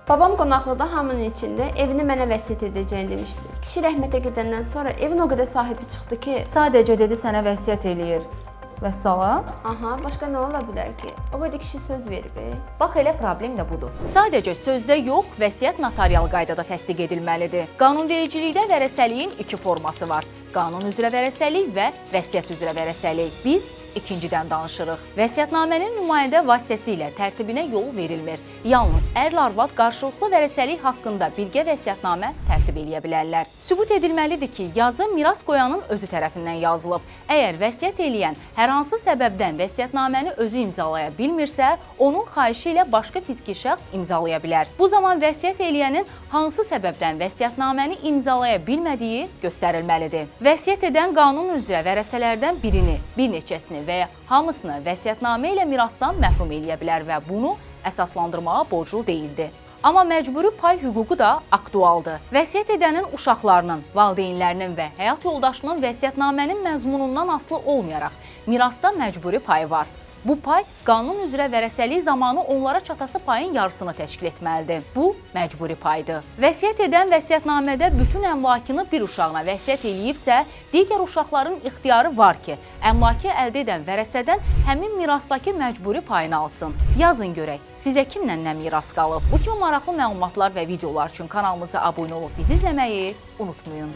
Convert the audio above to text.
Babam qonaqlıqda hamının içində evini mənə vəsiyyət edəcəyini demişdi. Kişi rəhmətə gedəndən sonra evin o qədər sahibi çıxdı ki, Sadəcə dedi sənə vəsiyyət eləyir. Vəssalam. aha, başqa nə ola bilər ki? O boyda kişi söz verib. Bax elə problem də budur. Sadəcə sözdə yox, vəsiyyət notarial qaydada təsdiq edilməlidir. Qanunvericilikdə vərəsəliyin iki forması var. Qanun üzrə vərəsəlik və vəsiyyət üzrə vərəsəlik. Biz ikincidən danışırıq. Vəsiyyətnamənin nümayəndə vasitəsilə tərtibinə yol verilmir. Yalnız ərlə arvad qarşılıqlı vərəsəlik haqqında birgə vəsiyyətnamə tərtib eləyə bilərlər. Sübut edilməlidir ki, yazı miras qoyanın özü tərəfindən yazılıb. Əgər vəsiyyət eləyən hər hansı səbəbdən vəsiyyətnaməni özü imzalaya bilmirsə, onun xahişi ilə başqa fiziki şəxs imzalaya bilər. Bu zaman vəsiyyət eləyənin hansı səbəbdən vəsiyyətnaməni imzalaya bilmədiyi göstərilməlidir. Vəsiyyət edən qanun üzrə vərəsələrdən birini, bir neçəsini və ya hamısını vəsiyyətnamə ilə mirasdan məhrum eləyə bilər və bunu əsaslandırmağa borclu deyildir. Amma məcburi pay hüququ da aktualdır. Vəsiyyət edənin uşaqlarının, valideynlərinin və həyat yoldaşının vəsiyyətnamənin məzmunundan asılı olmayaraq mirasda məcburi payı var. Bu pay qanun üzrə vərəsəlik zamanı onlara çatası payın yarısını təşkil etməlidir. Bu məcburi paydır. Vəsiyyət edən vəsiyyətnamədə bütün əmlakını bir uşağına vəsiyyət eləyibsə, digər uşaqların ixtiyarı var ki, əmlakı əldə edən vərəsədən həmin mirasdakı məcburi payını alsın. Yazın görək, sizə kimlə nə miras qalıb? Bu kimi maraqlı məlumatlar və videolar üçün kanalımıza abunə olub bizi izləməyi unutmayın.